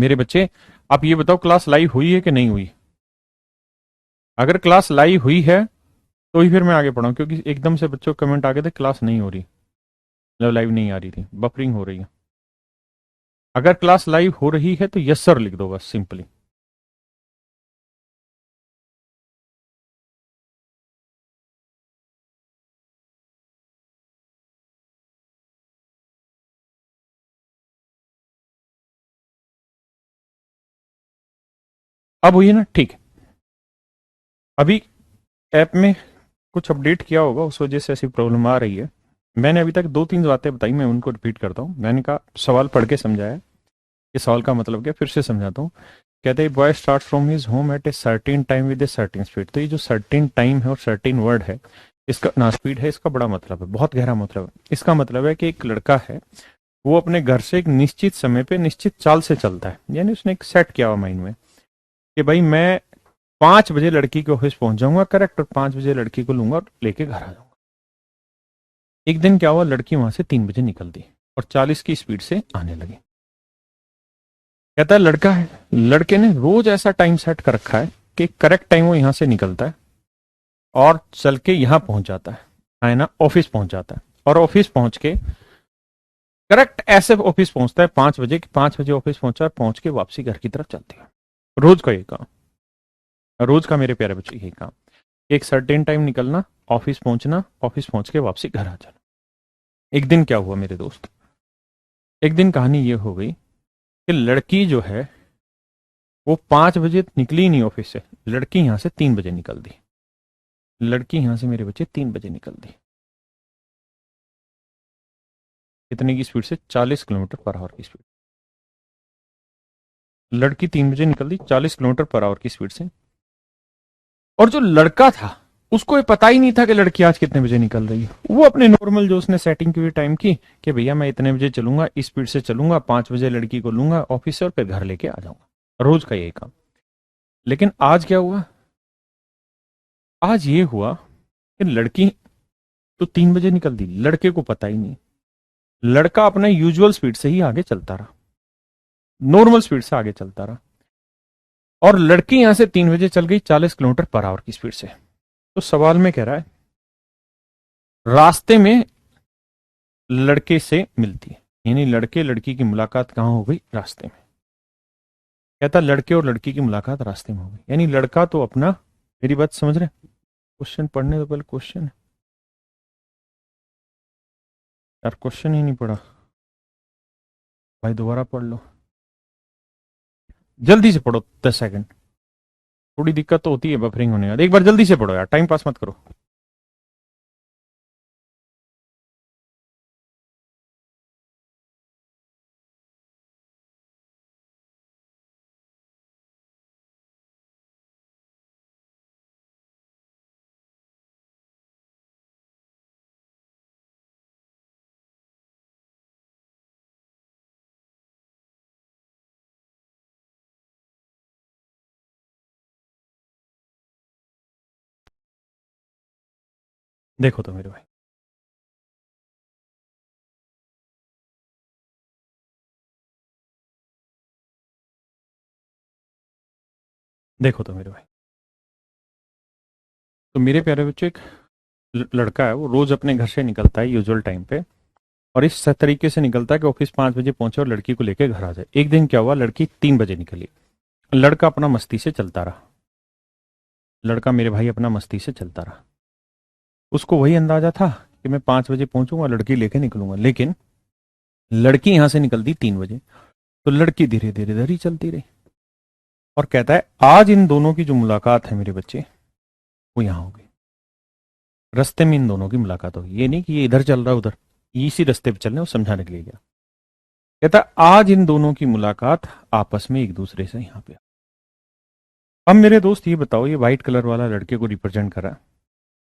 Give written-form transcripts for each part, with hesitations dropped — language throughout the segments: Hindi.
मेरे बच्चे, आप ये बताओ क्लास लाइव हुई है कि नहीं हुई? अगर क्लास लाइव हुई है तो ही फिर मैं आगे पढ़ाऊँ, क्योंकि एकदम से बच्चों कमेंट आ गए थे क्लास नहीं हो रही, मतलब लाइव नहीं आ रही थी, बफरिंग हो रही है। अगर क्लास लाइव हो रही है तो यस सर लिख दो बस सिंपली। अब हुई है ना? ठीक है। अभी ऐप में कुछ अपडेट किया होगा, उस वजह से ऐसी प्रॉब्लम आ रही है। मैंने अभी तक दो तीन बातें बताई, मैं उनको रिपीट करता हूँ। मैंने कहा सवाल पढ़ के समझाया, ये सवाल का मतलब क्या, फिर से समझाता हूँ। कहते हैं boy start from his home at a certain time with a certain speed. तो ये जो सर्टेन टाइम है और सर्टेन वर्ड है, इसका ना स्पीड है, इसका बड़ा मतलब है, बहुत गहरा मतलब है। इसका मतलब है कि एक लड़का है, वो अपने घर से एक निश्चित समय पे निश्चित चाल से चलता है, यानी उसने एक सेट किया हुआ माइंड में कि भाई मैं 5 बजे लड़की के ऑफिस पहुंच जाऊंगा करेक्ट, और 5 बजे लड़की को लूंगा और लेके घर आ जाऊंगा। एक दिन क्या हुआ, लड़की वहां से 3 बजे निकल दी और 40 की स्पीड से आने लगी। कहता है लड़का है, लड़के ने रोज ऐसा टाइम सेट कर रखा है कि करेक्ट टाइम वो यहां से निकलता है और चल के यहां पहुंच जाता है ना, ऑफिस पहुंच जाता है। और ऑफिस पहुंच के करेक्ट ऐसे ऑफिस पहुंचता है 5 बजे, 5 बजे ऑफिस पहुंचा, पहुंच के वापसी घर की तरफ चलती है। रोज का ये काम, रोज का मेरे प्यारे बच्चे यही काम, एक सर्टेन टाइम निकलना, ऑफिस पहुंचना, ऑफिस पहुंच के वापसी घर आ जाना। एक दिन क्या हुआ मेरे दोस्त, एक दिन कहानी ये हो गई कि लड़की जो है वो 5 बजे निकली नहीं ऑफिस से, लड़की यहां से 3 बजे निकल दी। लड़की यहां से मेरे बच्चे 3 बजे निकल दी। कितने की स्पीड से? 40 किलोमीटर पर आवर की स्पीड। लड़की 3 बजे निकल दी 40 किलोमीटर पर आवर की स्पीड से। और जो लड़का था उसको ये पता ही नहीं था कि लड़की आज कितने बजे निकल रही है। वो अपने नॉर्मल जो उसने सेटिंग की हुई टाइम की कि भैया मैं इतने बजे चलूंगा, इस स्पीड से चलूंगा, 5 बजे लड़की को लूंगा ऑफिस से और फिर घर लेके आ जाऊंगा, रोज का यही काम। लेकिन आज क्या हुआ, आज ये हुआ कि लड़की तो 3 बजे निकल दी, लड़के को पता ही नहीं। लड़का अपने यूजुअल स्पीड से ही आगे चलता रहा, नॉर्मल स्पीड से आगे चलता रहा, और लड़की यहां से 3 बजे चल गई 40 किलोमीटर पर आवर की स्पीड से। तो सवाल में कह रहा है रास्ते में लड़के से मिलती है, यानी लड़के लड़की की मुलाकात कहां हो गई? रास्ते में। कहता लड़के और लड़की की मुलाकात रास्ते में हो गई, यानी लड़का तो अपना, मेरी बात समझ रहे? क्वेश्चन पढ़ने तो पहले क्वेश्चन है यार, क्वेश्चन ही नहीं पढ़ा भाई, दोबारा पढ़ लो, जल्दी से पढ़ो, 10 सेकंड। थोड़ी दिक्कत तो होती है बफरिंग होने का, एक बार जल्दी से पढ़ो यार, टाइम पास मत करो। देखो तो मेरे भाई, देखो तो मेरे भाई, तो मेरे प्यारे बच्चों, एक लड़का है, वो रोज अपने घर से निकलता है यूजुअल टाइम पे, और इस तरीके से निकलता है कि ऑफिस 5 बजे पहुंचे और लड़की को लेकर घर आ जाए। एक दिन क्या हुआ, लड़की 3 बजे निकली, लड़का अपना मस्ती से चलता रहा, लड़का मेरे भाई अपना मस्ती से चलता रहा। उसको वही अंदाजा था कि मैं 5 बजे पहुंचूंगा, लड़की लेके निकलूंगा, लेकिन लड़की यहां से निकल दी 3 बजे, तो लड़की धीरे धीरे धीरे चलती रही। और कहता है आज इन दोनों की जो मुलाकात है मेरे बच्चे, वो यहां हो गई, रास्ते में इन दोनों की मुलाकात होगी। ये नहीं कि ये इधर चल रहा है उधर, इसी रास्ते पे चल रहे हैं, वो समझाने के लिए गया। कहता आज इन दोनों की मुलाकात आपस में एक दूसरे से यहां पे। अब मेरे दोस्त ये बताओ, ये व्हाइट कलर वाला लड़के को रिप्रेजेंट कर रहा है।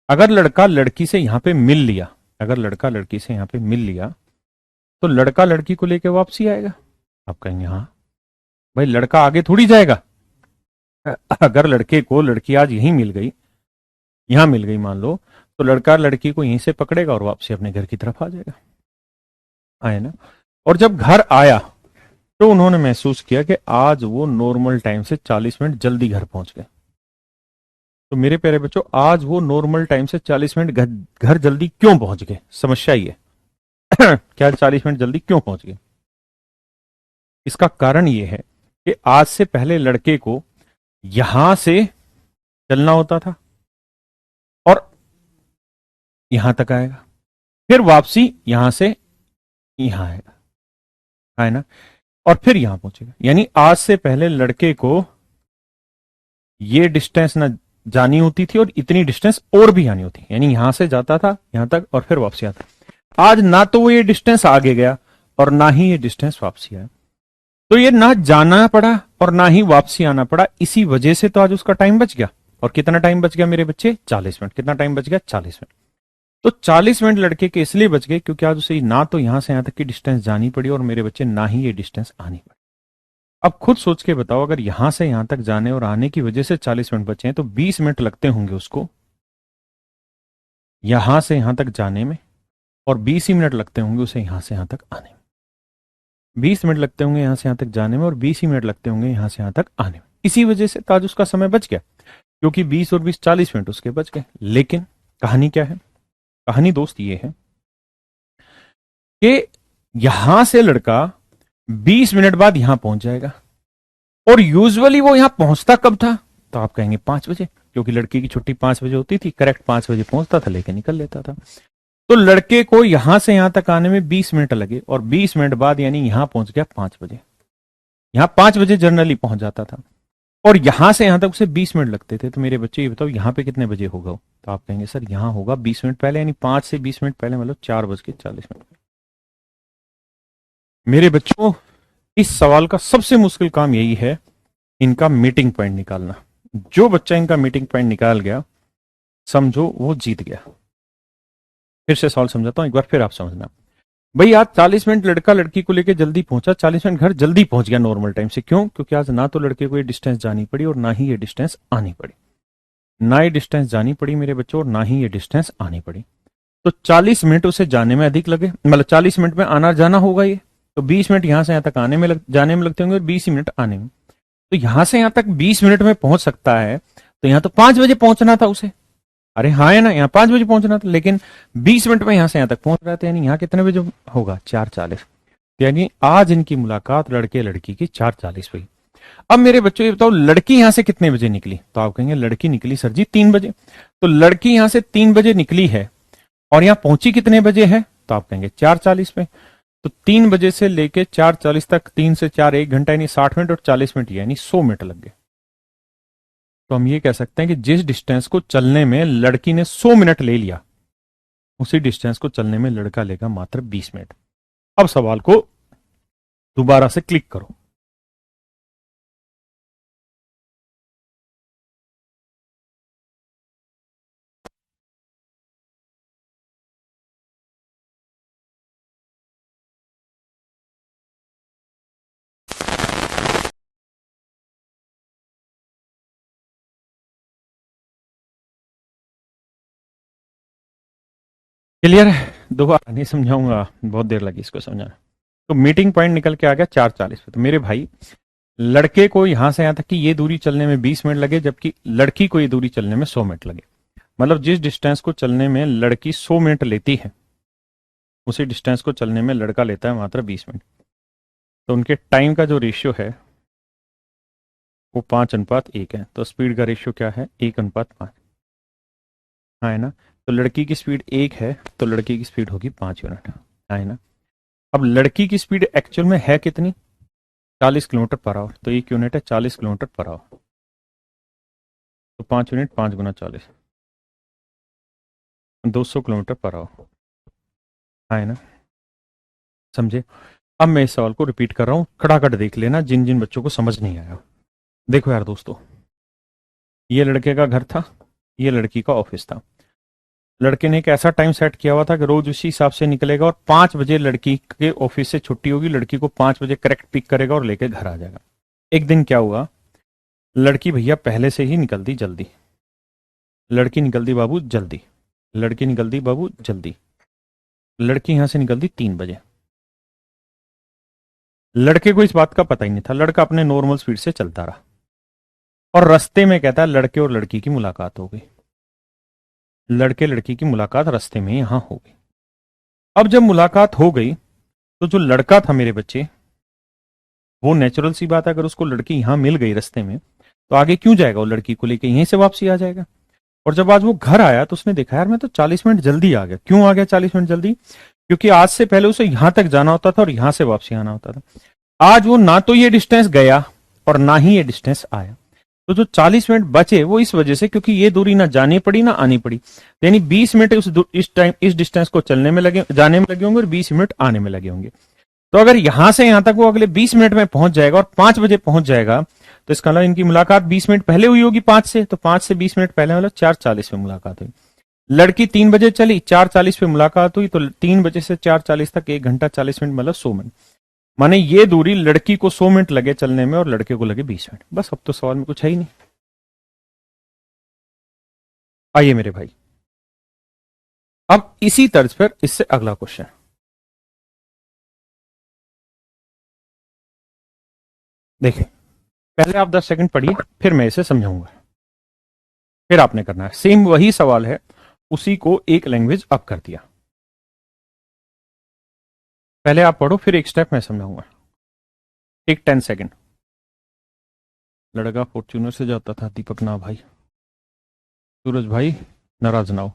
अगर लड़का लड़की से यहां पे मिल लिया, अगर लड़का लड़की से यहां पे मिल लिया, तो लड़का लड़की को लेके वापसी आएगा। आप कहेंगे हाँ भाई, लड़का आगे थोड़ी जाएगा। अगर लड़के को लड़की आज यहीं मिल गई, यहां मिल गई मान लो, तो लड़का लड़की को यहीं से पकड़ेगा और वापसी अपने घर की तरफ आ जाएगा, आए ना। और जब घर आया तो उन्होंने महसूस किया कि आज वो नॉर्मल टाइम से 40 मिनट जल्दी घर पहुंच गए। तो मेरे प्यारे बच्चों, आज वो नॉर्मल टाइम से 40 मिनट घर जल्दी क्यों पहुंच गए? समस्या ये क्या 40 मिनट जल्दी क्यों पहुंच गए? इसका कारण ये है कि आज से पहले लड़के को यहां से चलना होता था और यहां तक आएगा, फिर वापसी यहां से यहां आएगा, है ना, और फिर यहां पहुंचेगा। यानी आज से पहले लड़के को ये डिस्टेंस ना जानी होती थी और इतनी डिस्टेंस और भी आनी होती, यानी यहां से जाता था यहां तक और फिर वापसी आता। आज ना तो वो ये डिस्टेंस आगे गया और ना ही ये डिस्टेंस वापसी आया, तो ये ना जाना पड़ा और ना ही वापसी आना पड़ा। इसी वजह से तो आज उसका टाइम बच गया। और कितना टाइम बच गया मेरे बच्चे? 40 मिनट। कितना टाइम बच गया? 40 मिनट। तो 40 मिनट लड़के के इसलिए बच गए क्योंकि आज उसे ना तो यहां से यहां तक की डिस्टेंस जानी पड़ी और मेरे बच्चे ना ही ये डिस्टेंस आनी पड़ी। अब खुद सोच के बताओ, अगर यहां से यहां तक जाने और आने की वजह से 40 मिनट बचे हैं तो 20 मिनट लगते होंगे उसको यहां से यहां तक जाने में और 20 ही मिनट लगते होंगे उसे यहां से यहां तक आने में। 20 मिनट लगते होंगे यहां से यहां तक जाने में और 20 ही मिनट लगते होंगे यहां से यहां तक आने में। इसी वजह से आज उसका समय बच गया, क्योंकि 20 और 20 40 मिनट उसके बच गए। लेकिन कहानी क्या है? कहानी दोस्त ये है कि यहां से लड़का 20 मिनट बाद यहां पहुंच जाएगा और यूजुअली वो यहां पहुंचता कब था? तो आप कहेंगे 5 बजे, क्योंकि लड़के की छुट्टी 5 बजे होती थी। करेक्ट, 5 बजे पहुंचता था, लेके निकल लेता था। तो लड़के को यहां से यहां तक आने में 20 मिनट लगे और 20 मिनट बाद यानी यहां पहुंच गया 5 बजे। यहां 5 बजे जनरली पहुंच जाता था और यहां से यहां तक उसे 20 मिनट लगते थे। तो मेरे बच्चे ये बताओ यहां पे कितने बजे होगा? तो आप कहेंगे सर यहां होगा 20 मिनट पहले, यानी 5 से 20 मिनट पहले, मतलब 4:40। मेरे बच्चों, इस सवाल का सबसे मुश्किल काम यही है, इनका मीटिंग पॉइंट निकालना। जो बच्चा इनका मीटिंग पॉइंट निकाल गया, समझो वो जीत गया। फिर से सवाल समझाता हूं, एक बार फिर आप समझना। भाई आज 40 मिनट लड़का लड़की को लेकर जल्दी पहुंचा, 40 मिनट घर जल्दी पहुंच गया नॉर्मल टाइम से। क्यों? क्योंकि आज ना तो लड़के को ये डिस्टेंस जानी पड़ी और ना ही ये डिस्टेंस आनी पड़ी। ना ये डिस्टेंस जानी पड़ी मेरे बच्चों और ना ही ये डिस्टेंस आनी पड़ी। तो 40 मिनट उसे जाने में अधिक लगे, मतलब 40 मिनट में आना जाना होगा ये, तो 20 मिनट यहां से यहां तक जाने में लगते होंगे और 20 ही मिनट आने में। तो यहां से यहां तक 20 मिनट में पहुंच सकता है, तो यहां तो 5 बजे पहुंचना था उसे। अरे हाँ है ना, यहाँ 5 बजे पहुंचना था, लेकिन 20 मिनट में यहां से यहां तक पहुंच रहे थे। यानी यहाँ कितने बजे होगा? 4:40। यानी आज इनकी मुलाकात लड़के लड़की की 4:40 हुई। अब मेरे बच्चों ये बताओ, लड़की यहां से कितने बजे निकली? तो आप कहेंगे लड़की निकली सर जी 3 बजे। तो लड़की यहां से 3 बजे निकली है और यहां पहुंची कितने बजे है? तो आप कहेंगे 4:40 पे। तो 3 बजे से लेके 4:40 तक, 3 से 4 1 घंटा, यानी 60 मिनट और 40 मिनट, यानी 100 मिनट लग गए। तो हम ये कह सकते हैं कि जिस डिस्टेंस को चलने में लड़की ने 100 मिनट ले लिया, उसी डिस्टेंस को चलने में लड़का लेगा मात्र 20 मिनट। अब सवाल को दोबारा से क्लिक करो। क्लियर है? दोबारा नहीं समझाऊंगा, बहुत देर लगी इसको समझाना। तो मीटिंग पॉइंट निकल के आ गया 4:40 पे। तो मेरे भाई, लड़के को यहां से यहां तक की ये दूरी चलने में 20 मिनट लगे, जबकि लड़की को ये दूरी चलने में 100 मिनट लगे। मतलब जिस डिस्टेंस को चलने में लड़की 100 मिनट लेती है, उसी डिस्टेंस को चलने में लड़का लेता है मात्र 20 मिनट। तो उनके टाइम का जो रेशियो है वो 5:1 है। तो स्पीड का रेशियो क्या है? 1:5। हाँ है ना? तो लड़की की स्पीड 1 है, तो लड़की की स्पीड होगी 5 यूनिट। हाँ है ना? अब लड़की की स्पीड एक्चुअल में है कितनी? 40 किलोमीटर पर आवर। तो 1 यूनिट है 40 किलोमीटर पर आवर। तो 5 unit, 5 Guna 40, 200 kilometre per our. हाँ है ना? समझे? अब मैं इस सवाल को रिपीट कर रहा हूं, खड़ाखड़ देख लेना जिन जिन बच्चों को समझ नहीं आया। देखो यार दोस्तों, ये लड़के का घर था, ये लड़की का ऑफिस था। लड़के ने एक ऐसा टाइम सेट किया हुआ था कि रोज उसी हिसाब से निकलेगा और 5 बजे लड़की के ऑफिस से छुट्टी होगी, लड़की को 5 बजे करेक्ट पिक करेगा और लेके घर आ जाएगा। एक दिन क्या हुआ, लड़की भैया पहले से ही निकल दी जल्दी। लड़की निकल दी बाबू जल्दी। लड़की निकल दी बाबू जल्दी। लड़की यहां से निकल दी 3 बजे। लड़के को इस बात का पता ही नहीं था, लड़का अपने नॉर्मल स्पीड से चलता रहा और रास्ते में कहता है लड़के और लड़की की मुलाकात हो गई। लड़के लड़की की मुलाकात रास्ते में यहां हो गई। अब जब मुलाकात हो गई तो जो लड़का था मेरे बच्चे, वो नेचुरल सी बात है, अगर उसको लड़की यहां मिल गई रास्ते में तो आगे क्यों जाएगा, वो लड़की को लेके यहीं से वापसी आ जाएगा। और जब आज वो घर आया तो उसने देखा यार मैं तो 40 मिनट जल्दी आ गया। क्यों आ गया 40 मिनट जल्दी? क्योंकि आज से पहले उसे यहां तक जाना होता था और यहां से वापसी आना होता था। आज वो ना तो ये डिस्टेंस गया और ना ही ये डिस्टेंस आया। तो जो 40 मिनट बचे वो इस वजह से क्योंकि ये दूरी ना जानी पड़ी ना आनी पड़ी, यानी 20 मिनट इस टाइम इस डिस्टेंस को चलने में लगे, जाने में लगे होंगे और 20 मिनट आने में लगे होंगे। तो अगर यहां से यहां तक वो अगले 20 मिनट में पहुंच जाएगा और 5 बजे पहुंच जाएगा तो इसका मतलब इनकी मुलाकात 20 मिनट पहले हुई होगी 5 से, तो 5 से 20 मिनट पहले मतलब 4:40 पे मुलाकात हुई। लड़की 3 बजे चली, 4:40 पे मुलाकात हुई, तो 3 बजे से 4:40 तक 1 घंटा 40 मिनट मतलब 100 मिनट। माने ये दूरी लड़की को 100 मिनट लगे चलने में और लड़के को लगे 20 मिनट। बस अब तो सवाल में कुछ है ही नहीं। आइए मेरे भाई, अब इसी तर्ज पर इससे अगला क्वेश्चन। देखिए, पहले आप 10 सेकंड पढ़िए, फिर मैं इसे समझाऊंगा, फिर आपने करना है। सेम वही सवाल है, उसी को एक लैंग्वेज अप कर दिया। पहले आप पढ़ो, फिर एक स्टेप मैं समझाऊंगा। एक 10 सेकंड। लड़का फॉर्च्यूनर से जाता था, दीपक ना भाई, सूरज भाई नाराज ना हो।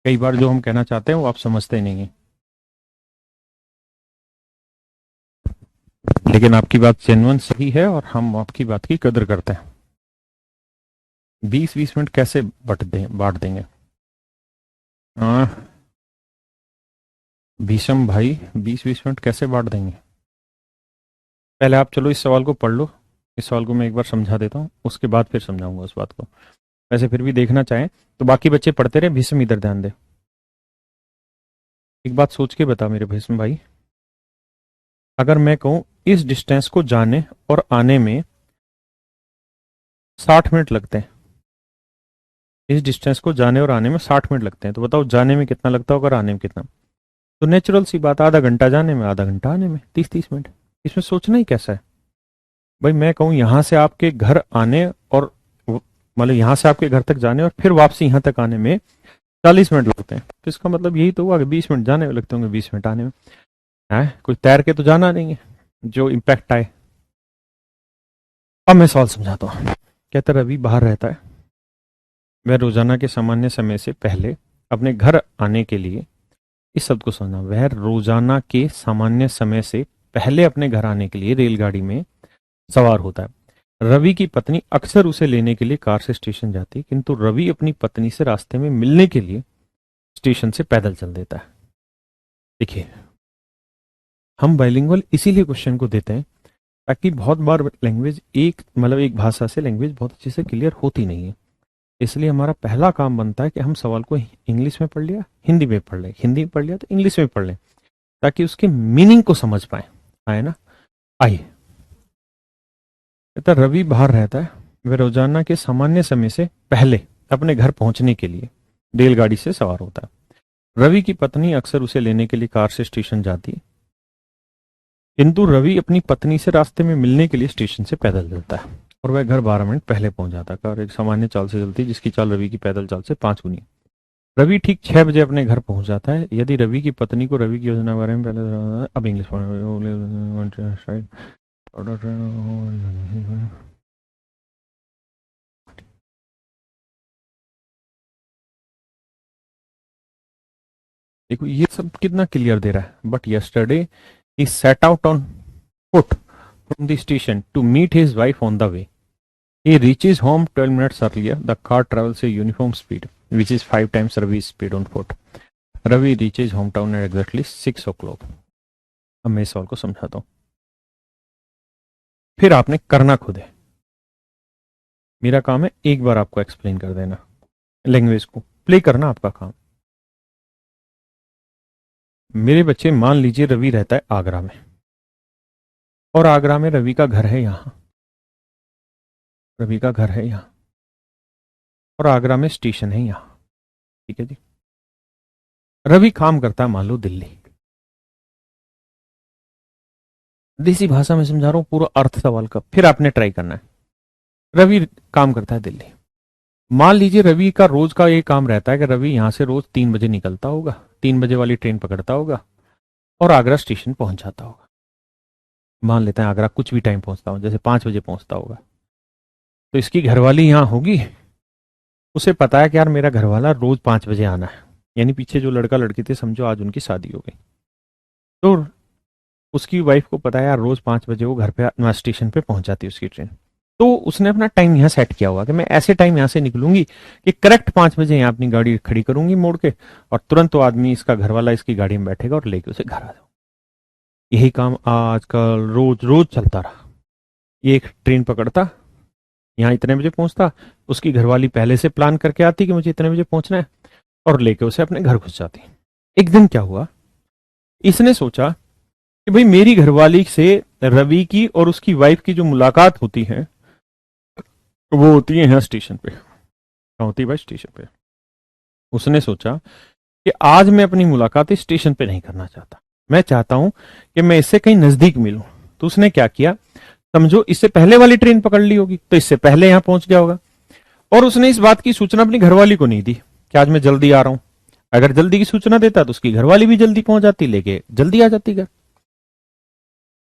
कई बार जो हम कहना चाहते हैं वो आप समझते नहीं है, लेकिन आपकी बात जेन्युइन सही है और हम आपकी बात की कदर करते हैं। 20-20 मिनट कैसे बांट देंगे? हाँ, भीषम भाई 20-20 मिनट कैसे बांट देंगे? पहले आप चलो इस सवाल को पढ़ लो, इस सवाल को मैं एक बार समझा देता हूँ, उसके बाद फिर समझाऊंगा उस बात को। वैसे फिर भी देखना चाहें तो बाकी बच्चे पढ़ते रहे, भीषम इधर ध्यान दे। एक बात सोच के बता मेरे भीषम भाई, अगर मैं कहूं इस डिस्टेंस को जाने और आने में 60 मिनट लगते हैं, इस डिस्टेंस को जाने और आने में 60 मिनट लगते हैं, तो बताओ जाने में कितना लगता होगा और आने में कितना? तो नेचुरल सी बात, आधा घंटा जाने में आधा घंटा आने में, 30-30 मिनट। इसमें सोचना ही कैसा है भाई? मैं कहूं यहां से आपके घर आने और मतलब यहां से आपके घर तक जाने और फिर वापसी यहां तक आने में 40 मिनट लगते हैं, तो इसका मतलब यही तो हुआ कि 20 मिनट जाने में लगते होंगे, 20 मिनट आने में। है कोई तैर के तो जाना नहीं है जो इम्पैक्ट आए। अब मैं सवाल समझाता हूँ। कहता रवि बाहर रहता है, वह रोजाना के सामान्य समय से पहले अपने घर आने के लिए, इस शब्द को समझना, वह रोजाना के सामान्य समय से पहले अपने घर आने के लिए रेलगाड़ी में सवार होता है। रवि की पत्नी अक्सर उसे लेने के लिए कार से स्टेशन जाती है, किंतु रवि अपनी पत्नी से रास्ते में मिलने के लिए स्टेशन से पैदल चल देता है। देखिए, हम बाइलिंगुअल इसीलिए क्वेश्चन को देते हैं ताकि बहुत बार लैंग्वेज एक मतलब एक भाषा से लैंग्वेज बहुत अच्छे से क्लियर होती नहीं है। इसलिए हमारा पहला काम बनता है कि हम सवाल को इंग्लिश में पढ़ लिया, हिंदी में पढ़ लें, हिंदी में पढ़ लिया तो इंग्लिश में पढ़ लें, ताकि उसके मीनिंग को समझ पाए। आए ना? आइए, कहता रवि बाहर रहता है, वह रोजाना के सामान्य समय से पहले अपने घर पहुंचने के लिए रेलगाड़ी से सवार होता है। रवि की पत्नी अक्सर उसे लेने के लिए कार से स्टेशन जाती है, किंतु रवि अपनी पत्नी से रास्ते में मिलने के लिए स्टेशन से पैदल चलता है और वह घर 12 मिनट पहले पहुंच जाता है। कार एक सामान्य चाल से चलती है जिसकी चाल रवि की पैदल चाल से 5 गुनी है। रवि ठीक 6 बजे अपने घर पहुंच जाता है। यदि रवि की पत्नी को रवि की योजना के बारे में पहले, अब इंग्लिश देखो ये सब कितना क्लियर दे रहा है। But yesterday he set out on foot from the station to meet his wife on the way. He reaches home 12 minutes earlier. The car travels a uniform speed, which is 5 times Ravi's speed on foot. Ravi reaches hometown at exactly 6 o'clock. अब मैं इस सवाल को समझाता हूँ, फिर आपने करना खुद है। मेरा काम है एक बार आपको एक्सप्लेन कर देना, लैंग्वेज को प्ले करना आपका काम। मेरे बच्चे, मान लीजिए रवि रहता है आगरा में और आगरा में रवि का घर है यहाँ, रवि का घर है यहाँ और आगरा में स्टेशन है यहाँ। ठीक है जी। रवि काम करता है मान लो दिल्ली, देसी भाषा में समझा रहा हूं, पूरा अर्थ सवाल का। फिर आपने ट्राई करना है। रवि काम करता है दिल्ली। मान लीजिए रवि का रोज का ये काम रहता है कि रवि यहां से रोज 3 बजे निकलता होगा, 3 बजे वाली ट्रेन पकड़ता होगा और आगरा स्टेशन पहुंच जाता होगा। मान लेते हैं आगरा कुछ भी टाइम पहुंचता हो, जैसे 5 बजे पहुंचता होगा। तो इसकी घरवाली यहां होगी, उसे पता है कि यार मेरा घरवाला रोज 5 बजे आना है, यानी पीछे जो लड़का लड़की थे समझो आज उनकी शादी हो गई, तो उसकी वाइफ को पता है यार रोज 5 बजे वो घर पे स्टेशन पे पहुंच जाती है उसकी ट्रेन। तो उसने अपना टाइम यहाँ सेट किया हुआ कि मैं ऐसे टाइम यहाँ से निकलूंगी कि करेक्ट 5 बजे यहाँ अपनी गाड़ी खड़ी करूंगी मोड़ के, और तुरंत वो आदमी इसका घरवाला इसकी गाड़ी में बैठेगा और लेके उसे घर आ जाओ। यही काम आजकल रोज रोज चलता रहा। ये एक ट्रेन पकड़ता, यहाँ इतने बजे पहुंचता, उसकी घरवाली पहले से प्लान करके आती कि मुझे इतने बजे पहुंचना है, और लेके उसे अपने घर घुस जाती। एक दिन क्या हुआ, इसने सोचा कि भाई मेरी घरवाली से रवि की और उसकी वाइफ की जो मुलाकात होती है वो होती है यहाँ स्टेशन पे। क्या होती है भाई? स्टेशन पे। उसने सोचा कि आज मैं अपनी मुलाकात इस स्टेशन पे नहीं करना चाहता, मैं चाहता हूं कि मैं इससे कहीं नजदीक मिलूं। तो उसने क्या किया, समझो इससे पहले वाली ट्रेन पकड़ ली होगी, तो इससे पहले यहां पहुंच गया होगा, और उसने इस बात की सूचना अपनी घरवाली को नहीं दी कि आज मैं जल्दी आ रहा हूं। अगर जल्दी की सूचना देता तो उसकी घरवाली भी जल्दी पहुंच जाती, लेके जल्दी आ जाती घर।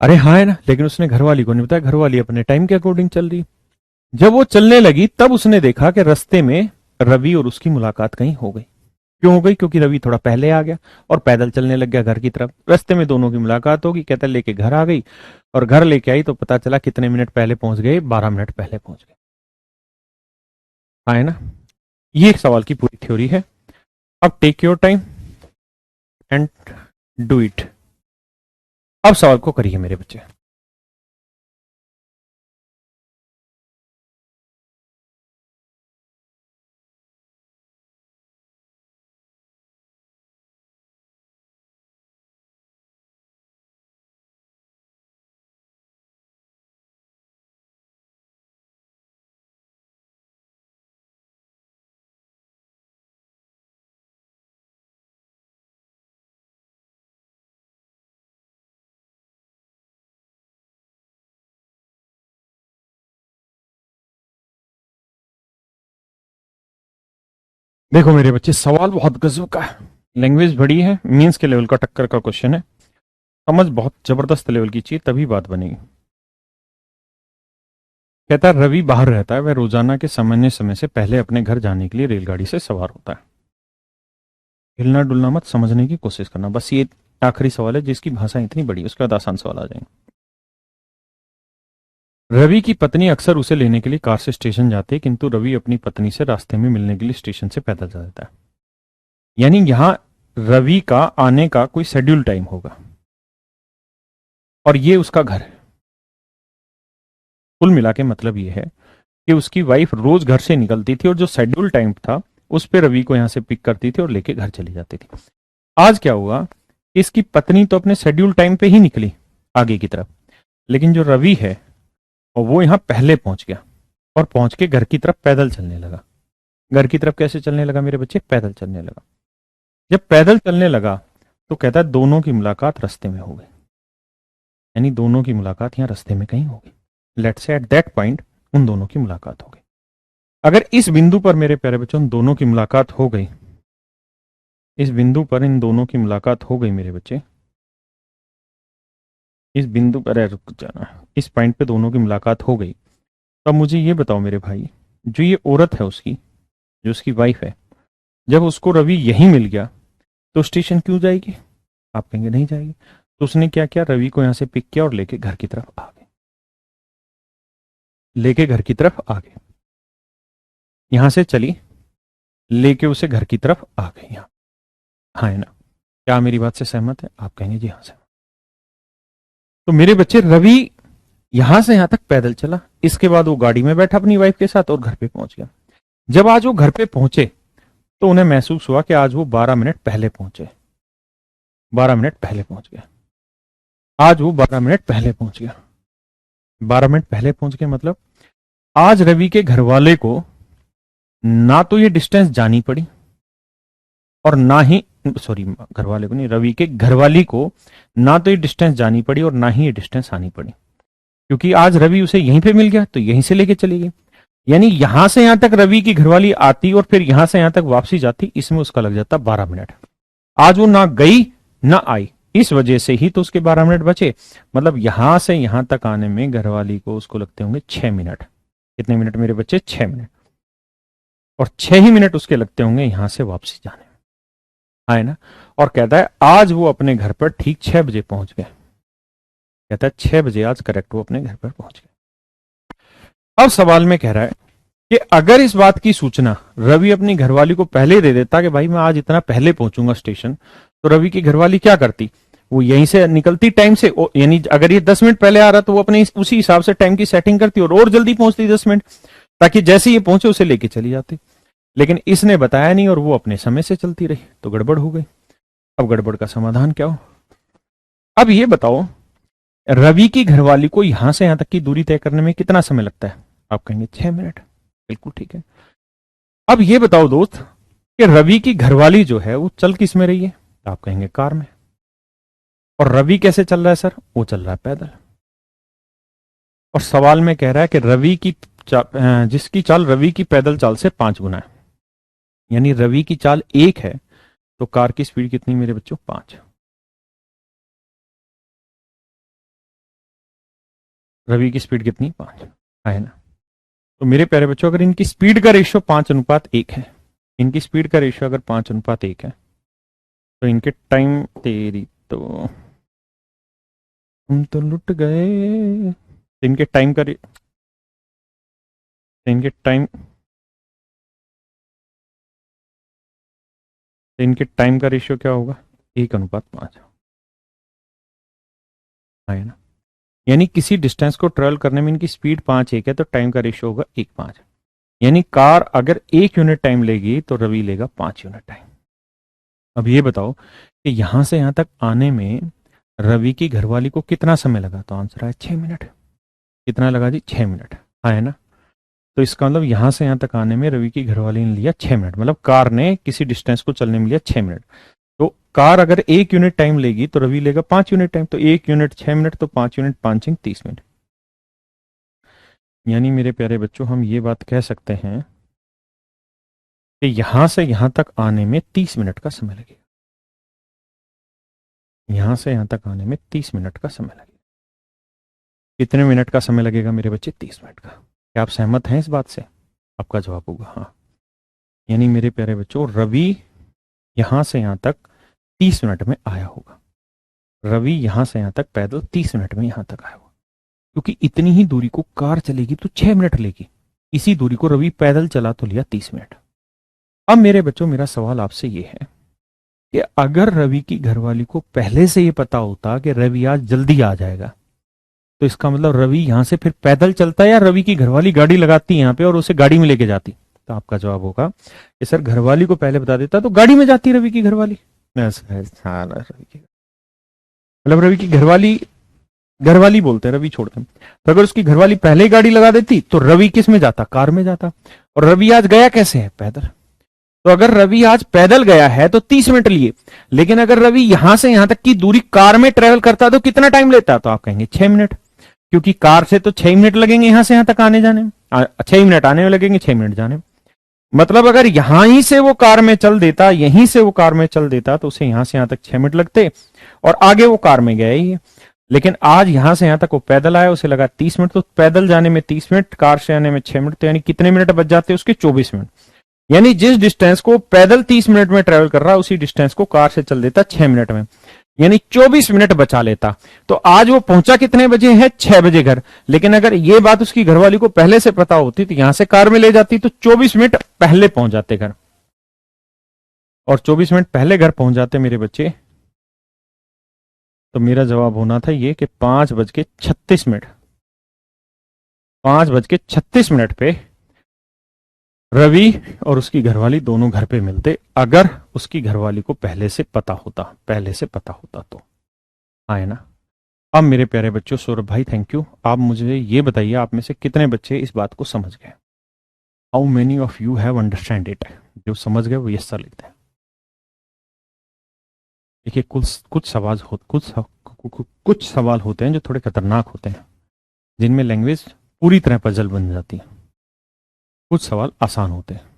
अरे हाँ है ना, लेकिन उसने घरवाली को नहीं बताया, घरवाली अपने टाइम के अकॉर्डिंग चल रही। जब वो चलने लगी तब उसने देखा कि रास्ते में रवि और उसकी मुलाकात कहीं हो गई। क्यों हो गई? क्योंकि रवि थोड़ा पहले आ गया और पैदल चलने लग गया घर की तरफ। रास्ते में दोनों की मुलाकात होगी, कहता लेके घर आ गई, और घर लेके आई तो पता चला कितने मिनट पहले पहुंच गए, 12 मिनट पहले पहुंच गए। हाँ है ना, ये एक सवाल की पूरी थ्योरी है। अब take your time and do it. अब सवाल को करिए मेरे बच्चे। देखो मेरे बच्चे, सवाल बहुत गजब का है, लैंग्वेज बड़ी है, मीन्स के लेवल का टक्कर का क्वेश्चन है, समझ बहुत जबरदस्त लेवल की चाहिए तभी बात बनेगी। कहता है रवि बाहर रहता है, वह रोजाना के सामान्य समय से पहले अपने घर जाने के लिए रेलगाड़ी से सवार होता है। हिलना डुलना मत, समझने की कोशिश करना, बस ये आखिरी सवाल है जिसकी भाषा इतनी बड़ी, उसके बाद आसान सवाल आ जाएंगे। रवि की पत्नी अक्सर उसे लेने के लिए कार से स्टेशन जाती है, किंतु रवि अपनी पत्नी से रास्ते में मिलने के लिए स्टेशन से पैदल जाता है। यानी यहां रवि का आने का कोई शेड्यूल टाइम होगा, और ये उसका घर है। कुल मिला के मतलब ये है कि उसकी वाइफ रोज घर से निकलती थी और जो शेड्यूल टाइम था उस पे रवि को यहां से पिक करती थी और लेके घर चली जाती थी। आज क्या हुआ, इसकी पत्नी तो अपने शेड्यूल टाइम पे ही निकली आगे की तरफ, लेकिन जो रवि है और वो यहां पहले पहुंच गया और पहुंच के घर की तरफ पैदल चलने लगा। घर की तरफ कैसे चलने लगा मेरे बच्चे? पैदल चलने लगा। जब पैदल चलने लगा तो कहता है दोनों की मुलाकात रास्ते में हो गई, यानी दोनों की मुलाकात यहां रास्ते में कहीं हो गई। Let's say at that point उन दोनों की मुलाकात हो गई। अगर इस बिंदु पर मेरे प्यारे बच्चों दोनों की मुलाकात हो गई, इस बिंदु पर इन दोनों की मुलाकात हो गई मेरे बच्चे, इस बिंदु पर, रुक जाना, इस पॉइंट पे दोनों की मुलाकात हो गई, तो अब मुझे ये बताओ मेरे भाई, जो ये औरत है उसकी, जो उसकी वाइफ है, जब उसको रवि यहीं मिल गया तो स्टेशन क्यों जाएगी? आप कहेंगे नहीं जाएगी। तो उसने क्या किया, रवि को यहां से पिक किया और लेके घर की तरफ आ गए, लेके घर की तरफ आ गए, यहां से चली, लेके उसे घर की तरफ आ गई यहां। हाँ है ना, क्या मेरी बात से सहमत है? आप कहेंगे जी हाँ सहमत। तो मेरे बच्चे रवि यहां से यहां तक पैदल चला, इसके बाद वो गाड़ी में बैठा अपनी वाइफ के साथ और घर पे पहुंच गया। जब आज वो घर पे पहुंचे तो उन्हें महसूस हुआ कि आज वो 12 मिनट पहले पहुंचे, 12 मिनट पहले पहुंच गया। आज वो 12 मिनट पहले पहुंच गया। 12 मिनट पहले पहुंच गए मतलब आज रवि के घर वाले को ना तो ये डिस्टेंस जानी पड़ी और ना ही सॉरी घर वाले को नहीं, रवि के घरवाली को ना तो ये डिस्टेंस जानी पड़ी और ना ही ये डिस्टेंस आनी पड़ी, क्योंकि आज रवि उसे यहीं पे मिल गया तो यहीं से लेके चली गई। यानी यहां से यहां तक रवि की घरवाली आती और फिर यहां से यहां तक वापसी जाती, इसमें उसका लग जाता 12 मिनट। आज वो ना गई ना आई, इस वजह से ही तो उसके 12 मिनट बचे। मतलब यहां से यहां तक आने में घरवाली को उसको लगते होंगे 6 मिनट। कितने मिनट मेरे बच्चे? 6 मिनट। और 6 ही मिनट उसके लगते होंगे यहां से वापसी जाने में, है ना। और कहता है आज वो अपने घर पर ठीक 6 बजे पहुंच गए। कहता है 6 बजे आज करेक्ट वो अपने घर पर पहुंच गए। अब सवाल में कह रहा है कि अगर इस बात की सूचना रवि अपनी घरवाली को पहले दे देता कि भाई मैं आज इतना पहले पहुंचूंगा स्टेशन, तो रवि की घरवाली क्या करती? वो यहीं से निकलती टाइम से, यानी अगर ये 10 मिनट पहले आ रहा तो वो अपने उसी हिसाब से टाइम की सेटिंग करती और जल्दी पहुंचती 10 मिनट, ताकि जैसे ये पहुंचे उसे लेके चली जाती। लेकिन इसने बताया नहीं और वो अपने समय से चलती रही, तो गड़बड़ हो गई। अब गड़बड़ का समाधान क्या हो? अब ये बताओ, रवि की घरवाली को यहां से यहां तक की दूरी तय करने में कितना समय लगता है? आप कहेंगे 6 मिनट। बिल्कुल ठीक है। अब ये बताओ दोस्त कि रवि की घरवाली जो है वो चल किस में रही है? आप कहेंगे कार में। और रवि कैसे चल रहा है सर? वो चल रहा है पैदल। और सवाल में कह रहा है कि रवि की जिसकी चाल रवि की पैदल चाल से 5 गुना है, यानी रवि की चाल 1 है तो कार की स्पीड कितनी मेरे बच्चों? 5। रवि की स्पीड कितनी? 5 है ना। तो मेरे प्यारे बच्चों, अगर इनकी स्पीड का रेशियो 5:1 है, इनकी स्पीड का रेशियो अगर 5:1 है, तो इनके टाइम, तेरी तो हम तो लुट गए। तो इनके टाइम का इनके टाइम इनके टाइम का रेशियो क्या होगा? 1:5 है ना। यानी किसी डिस्टेंस को ट्रेवल करने में इनकी स्पीड 5:1 है तो टाइम का रेशियो होगा 1:5। यानी कार अगर 1 यूनिट टाइम लेगी तो रवि लेगा 5 यूनिट टाइम। अब ये बताओ कि यहां से यहां तक आने में रवि की घरवाली को कितना समय लगा? तो आंसर है 6 मिनट। कितना लगा जी? 6 मिनट, है ना। तो इसका मतलब यहां से यहां तक आने में रवि की घरवाली ने लिया 6 मिनट, मतलब कार ने किसी डिस्टेंस को चलने में लिया 6 मिनट। तो कार अगर 1 यूनिट टाइम लेगी तो रवि लेगा 5 यूनिट टाइम, तो 1 यूनिट 6 मिनट, तो 5 यूनिट 5×30 मिनट। यानी मेरे प्यारे बच्चों, हम ये बात कह सकते हैं कि यहां से यहां तक आने में 30 मिनट का समय लगेगा। यहां से यहां तक आने में 30 मिनट का समय लगेगा। कितने मिनट का समय लगेगा मेरे बच्चे? 30 मिनट का। क्या आप सहमत हैं इस बात से? आपका जवाब होगा हाँ। यानी मेरे प्यारे बच्चों, रवि यहां से यहां तक 30 मिनट में आया होगा। रवि यहां से यहां तक पैदल 30 मिनट में यहां तक आया होगा, क्योंकि इतनी ही दूरी को कार चलेगी तो 6 मिनट लेगी। इसी दूरी को रवि पैदल चला तो लिया 30 मिनट। अब मेरे बच्चों, मेरा सवाल आपसे ये है कि अगर रवि की घरवाली को पहले से ये पता होता कि रवि आज जल्दी आ जाएगा, तो इसका मतलब रवि यहां से फिर पैदल चलता या रवि की घरवाली गाड़ी लगाती यहां पे और उसे गाड़ी में लेके जाती? तो आपका जवाब होगा कि सर घरवाली को पहले बता देता तो गाड़ी में जाती रवि की घरवाली। मतलब रवि की घरवाली, घरवाली बोलते हैं, रवि छोड़ते हैं, तो अगर उसकी घरवाली पहले ही गाड़ी लगा देती तो रवि किस में जाता? कार में जाता। और रवि आज गया कैसे है? पैदल। तो अगर रवि आज पैदल गया है तो 30 मिनट लिए, लेकिन अगर रवि यहां से यहां तक की दूरी कार में ट्रेवल करता तो कितना टाइम लेता? तो आप कहेंगे 6 मिनट, क्योंकि कार से तो 6 मिनट लगेंगे यहां से यहां तक आने जाने में, 6 मिनट आने में लगेंगे, 6 मिनट जाने में। मतलब अगर यहां ही से वो कार में चल देता, यहीं से वो कार में चल देता, तो उसे यहां से यहां तक 6 मिनट लगते और आगे वो कार में गया ही है। लेकिन आज यहां से यहां तक वो पैदल आया, उसे लगा 30 मिनट, तो पैदल जाने में 30 मिनट, कार से आने में 6 मिनट, तो यानी कितने मिनट बच जाते हैं उसके? 24 मिनट। यानी जिस डिस्टेंस को पैदल 30 मिनट में ट्रेवल कर रहा है, उसी डिस्टेंस को कार से चल देता 6 मिनट में, यानी 24 मिनट बचा लेता। तो आज वो पहुंचा कितने बजे है? 6 बजे घर। लेकिन अगर ये बात उसकी घरवाली को पहले से पता होती तो यहां से कार में ले जाती, तो 24 मिनट पहले पहुंच जाते घर। और 24 मिनट पहले घर पहुंच जाते मेरे बच्चे, तो मेरा जवाब होना था ये कि 5:36, 5:36 पे रवि और उसकी घरवाली दोनों घर पे मिलते, अगर उसकी घरवाली को पहले से पता होता तो। आए ना। अब मेरे प्यारे बच्चों, सौरभ भाई थैंक यू। आप मुझे ये बताइए, आप में से कितने बच्चे इस बात को समझ गए? How many of you have understand it? जो समझ गए वो यस सर लिखते हैं। देखिए कुछ सवाल होते हैं जो थोड़े खतरनाक होते हैं, जिनमें लैंग्वेज पूरी तरह पजल बन जाती है। कुछ सवाल आसान होते हैं।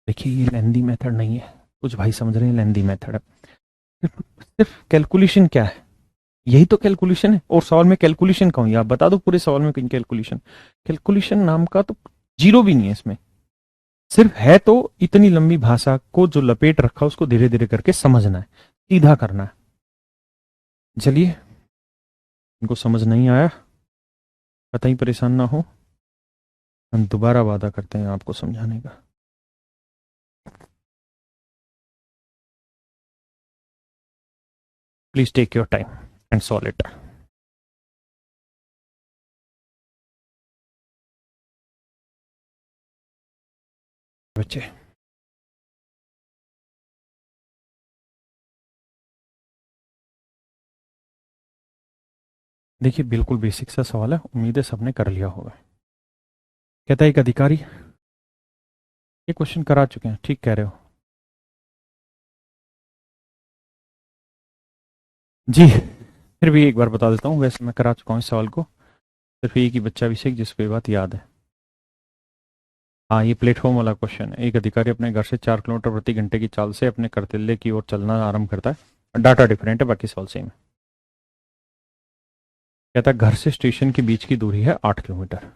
देखिए ये लेंदी मेथड नहीं है, कुछ भाई समझ रहे हैं लेंदी मेथड है। सिर्फ सिर्फ कैलकुलेशन क्या है, यही तो कैलकुलेशन है। और सवाल में कैलकुलेशन कहूँ या आप बता दो पूरे सवाल में कहीं कैलकुलेशन, कैलकुलेशन नाम का तो जीरो भी नहीं है इसमें। सिर्फ है तो इतनी लंबी भाषा को जो लपेट रखा उसको धीरे धीरे करके समझना है, सीधा करना है। चलिए, इनको समझ नहीं आया कतई परेशान ना हो, हम दोबारा वादा करते हैं आपको समझाने का। Please take your time and solve it. बच्चे देखिए बिल्कुल बेसिक सा सवाल है, उम्मीद है सबने कर लिया होगा। कहता है एक अधिकारी, ये क्वेश्चन करा चुके हैं, ठीक कह रहे हो जी। फिर भी एक बार बता देता हूँ, वैसे मैं करा चुका हूँ इस सवाल को, सिर्फ एक ही बच्चा अभिषेक जिसको ये बात याद है। हाँ, ये प्लेटफॉर्म वाला क्वेश्चन है। एक अधिकारी अपने घर से 4 किलोमीटर प्रति घंटे की चाल से अपने कर्तव्य की ओर चलना आरंभ करता है। डाटा डिफरेंट है, बाकी सवाल सेम है। कहता है घर से स्टेशन के बीच की दूरी है 8 किलोमीटर।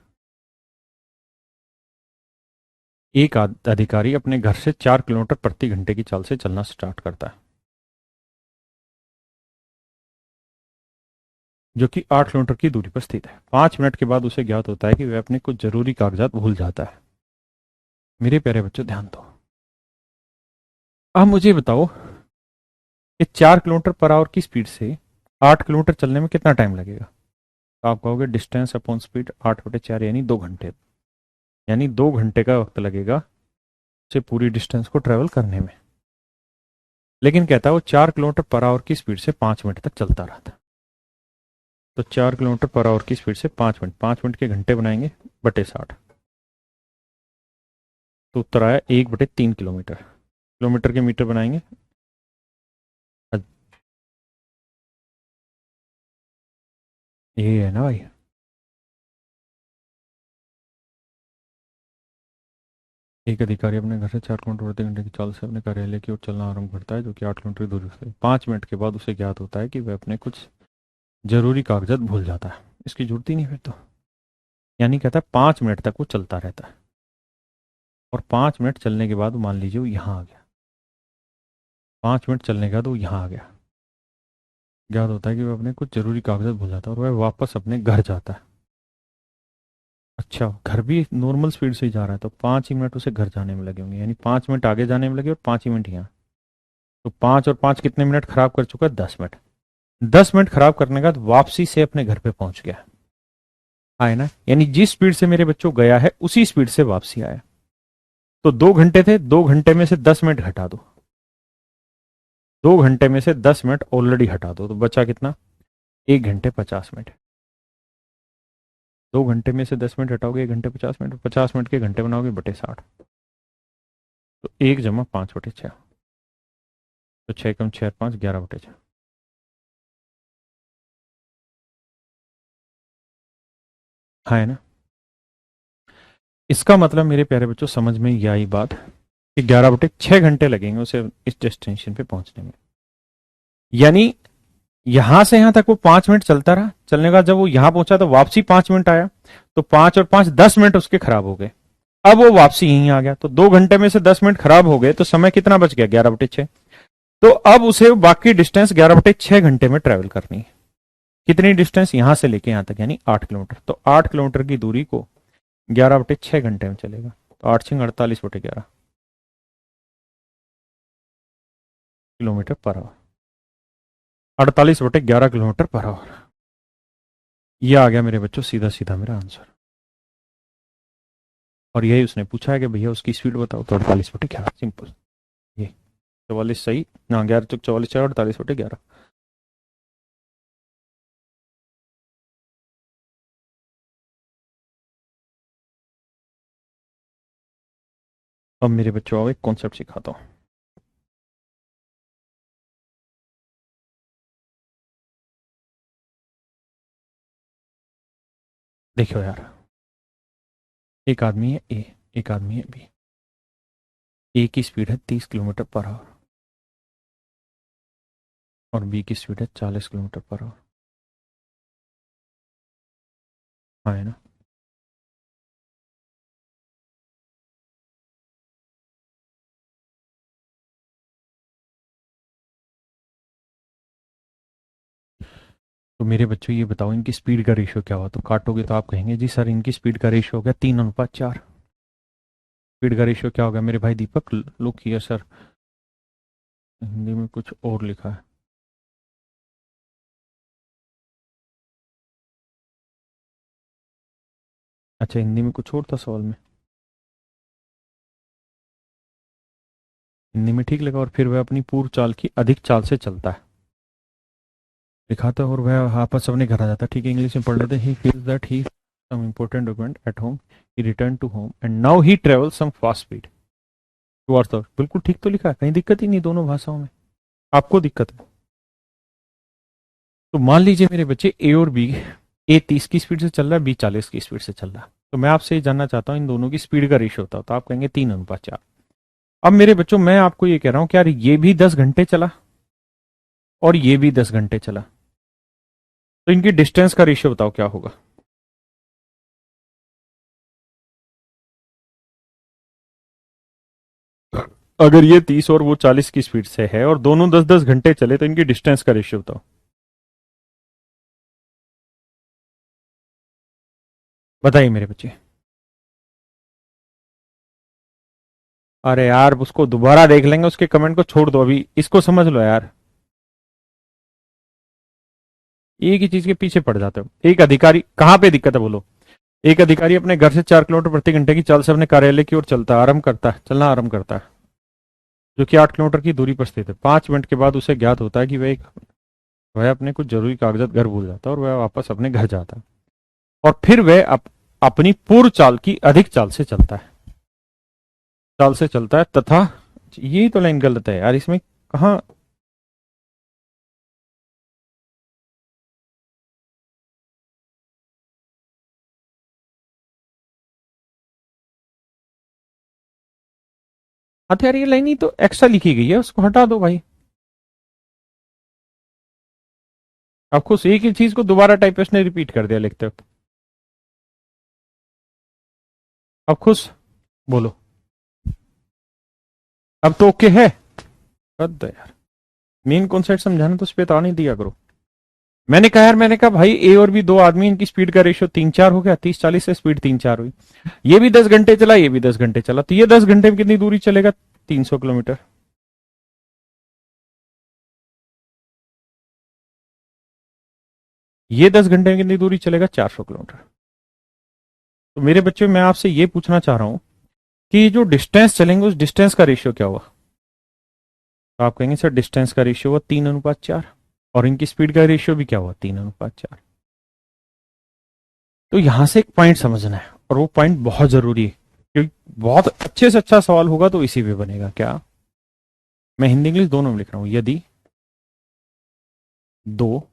एक अधिकारी अपने घर से 4 किलोमीटर प्रति घंटे की चाल से चलना स्टार्ट करता है, जो कि 8 किलोमीटर की दूरी पर स्थित है। 5 मिनट के बाद उसे ज्ञात होता है कि वह अपने कुछ जरूरी कागजात भूल जाता है। मेरे प्यारे बच्चों ध्यान दो, अब मुझे बताओ कि 4 किलोमीटर पर आवर की स्पीड से 8 किलोमीटर चलने में कितना टाइम लगेगा। तो आप कहोगे डिस्टेंस अपॉन स्पीड 8/4 यानी 2 घंटे, यानी 2 घंटे का वक्त लगेगा उसे पूरी डिस्टेंस को ट्रेवल करने में। लेकिन कहता है वो 4 किलोमीटर पर आवर की स्पीड से 5 मिनट तक चलता रहता है। तो 4 किलोमीटर पर आवर की स्पीड से 5 मिनट, 5 मिनट के घंटे बनाएंगे बटे 60, तो उत्तर आया 1/3 किलोमीटर। किलोमीटर के मीटर बनाएंगे, ये है ना भाई। एक अधिकारी अपने घर से 4 किलोमीटर प्रति घंटे की चाल से अपने कार्यालय की ओर चलना आरंभ करता है, जो कि 8 किलोमीटर की दूरी से 5 मिनट के बाद उसे ज्ञात होता है कि वह अपने कुछ जरूरी कागजात भूल जाता है। इसकी जरूरत ही नहीं फिर तो, यानी कहता है 5 मिनट तक वो चलता रहता है, और 5 मिनट चलने के बाद मान लीजिए वो यहाँ आ गया। 5 मिनट चलने के बाद वो यहाँ आ गया, ज्ञात होता है कि वह अपने कुछ जरूरी कागजात भूल जाता है और वह वापस अपने घर जाता है। अच्छा, घर भी नॉर्मल स्पीड से ही जा रहा है, तो 5 ही मिनट उसे घर जाने में लगे होंगे, यानी 5 मिनट आगे जाने में लगे और 5 ही मिनट यहाँ। तो 5 और 5 कितने मिनट खराब कर चुका है, 10 मिनट। 10 मिनट खराब करने के बाद वापसी से अपने घर पे पहुंच गया, आए ना, यानी जिस स्पीड से मेरे बच्चों गया है उसी स्पीड से वापसी आया। तो 2 घंटे थे, 2 घंटे में से 10 मिनट हटा दो, 2 घंटे में से 10 मिनट ऑलरेडी हटा दो, तो बचा कितना, 1 घंटे 50 मिनट। 2 घंटे में से 10 मिनट हटाओगे, 1 घंटे 50 मिनट, 50 मिनट के घंटे बनाओगे बटे 60, तो 1 + 5/6, तो 6 × 6 = 5, 11/6। हाँ है ना। इसका मतलब मेरे प्यारे बच्चों समझ में ये आई बात कि 11/6 घंटे लगेंगे उसे इस डेस्टिनेशन पे पहुंचने में। यानी यहां से यहां तक वो 5 मिनट चलता रहा, चलने के बाद जब वो यहां पहुंचा तो वापसी 5 मिनट आया, तो 5 और 5 10 मिनट उसके खराब हो गए। अब वो वापसी यहीं आ गया, तो 2 घंटे में से 10 मिनट खराब हो गए, तो समय कितना बच गया, 11/6। तो अब उसे बाकी डिस्टेंस 11/6 घंटे में ट्रेवल करनी है। कितनी डिस्टेंस, यहां से लेके यहां तक, यानी 8 किलोमीटर। तो 8 किलोमीटर की दूरी को 11/6 घंटे में चलेगा, तो 8×6 = 48/11 kilometre per our, 48/11 kilometre per our. ये आ गया मेरे बच्चों सीधा सीधा मेरा आंसर। और यही उसने पूछा है कि भैया उसकी स्पीड बताओ, तो 48/11, सिंपल। ये 44 सही ना, 11×4 = 44, 48/11। अब मेरे बच्चों को एक कॉन्सेप्ट सिखाता हूँ। देखो यार, एक आदमी है ए, एक आदमी है बी। ए की स्पीड है 30 किलोमीटर पर आवर और बी की स्पीड है 40 किलोमीटर पर आवर। हाँ है ना। तो मेरे बच्चों ये बताओ, इनकी स्पीड का रेशियो क्या हुआ? तो काटोगे तो आप कहेंगे जी सर इनकी स्पीड का रेशियो हो गया 3:4। स्पीड का रेशियो क्या हो गया मेरे भाई दीपक? लुक हियर सर, हिंदी में कुछ और लिखा है। अच्छा, हिंदी में कुछ और था सवाल में। हिंदी में ठीक लगा, और फिर वह अपनी पूर्व चाल की अधिक चाल से चलता है, लिखा था, और वह वापस अपने घर आ जाता है। ठीक है, इंग्लिश में पढ़ लेते। He feels that he some important document at home, he return to home and now he travel some fast speed towards the. बिल्कुल ठीक तो लिखा है, कहीं दिक्कत ही नहीं दोनों भाषाओं में। आपको दिक्कत है? तो मान लीजिए मेरे बच्चे ए और बी, ए 30 की स्पीड से चल रहा है, बी 40 की स्पीड से चल रहा है। तो मैं आपसे ये जानना चाहता हूँ इन दोनों की स्पीड का रेशियो होता है, तो आप कहेंगे 3:4। अब मेरे बच्चों मैं आपको ये कह रहा हूँ कि यार ये भी 10 घंटे चला और ये भी 10 घंटे चला, तो इनकी डिस्टेंस का रेशियो बताओ क्या होगा? अगर ये 30 और वो 40 की स्पीड से है और दोनों 10-10 घंटे चले, तो इनकी डिस्टेंस का रेशियो बताओ। बताइए मेरे बच्चे। अरे यार उसको दोबारा देख लेंगे, उसके कमेंट को छोड़ दो, अभी इसको समझ लो यार। एक ही चीज के पीछे पड़ जाते हो। एक अधिकारी, कहाँ पे दिक्कत है बोलो? एक अधिकारी अपने घर से 4 किलोमीटर प्रति घंटे की चाल से अपने कार्यालय की ओर चलता आरंभ करता है, चलना आरंभ करता है, जो कि 8 किलोमीटर की दूरी पर स्थित है। 5 मिनट के बाद उसे ज्ञात होता है कि वह अपने कुछ जरूरी कागजात घर भूल जाता है और वह वापस अपने घर जाता है, और फिर वह अपनी पूर्व चाल की अधिक चाल से चलता है तथा। यही तो लाइन गलत है यार इसमें, कहाँ? हाँ तो यार ये लाइन ही तो एक्स्ट्रा लिखी गई है, उसको हटा दो भाई। अब खुद एक ही चीज को दोबारा टाइपिस्ट ने रिपीट कर दिया लिखते वक्त। अब खुश बोलो। अब तो ओके है? हद है यार, मेन कॉन्सेप्ट समझाना तो उस पर तो नहीं दिया करो। मैंने कहा यार, मैंने कहा भाई ए और बी दो आदमी, इनकी स्पीड का रेशियो 3-4 हो गया, 30-40 से स्पीड 3-4 हुई। ये भी 10 घंटे चला, ये भी 10 घंटे चला, तो ये 10 घंटे में कितनी दूरी चलेगा? 300 किलोमीटर। ये 10 घंटे में कितनी दूरी चलेगा? 400 किलोमीटर। तो मेरे बच्चों मैं आपसे ये पूछना चाह रहा हूं कि जो डिस्टेंस चलेंगे उस डिस्टेंस का रेशियो क्या हुआ? तो आप कहेंगे सर डिस्टेंस का रेशियो हुआ 3:4, और इनकी स्पीड का रेशियो भी क्या हुआ? 3:4। तो यहां से एक पॉइंट समझना है, और वो पॉइंट बहुत जरूरी है, क्योंकि बहुत अच्छे से अच्छा सवाल होगा तो इसी पे बनेगा। क्या? मैं हिंदी इंग्लिश दोनों में लिख रहा हूं। यदि दो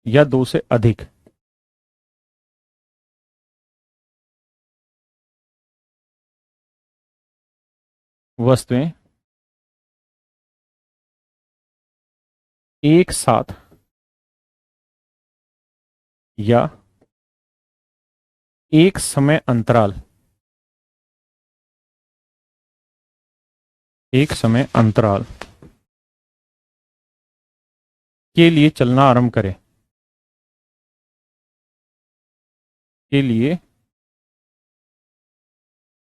या दो से अधिक वस्तुएं एक साथ या एक समय अंतराल एक समय अंतराल के लिए चलना आरंभ करें, के लिए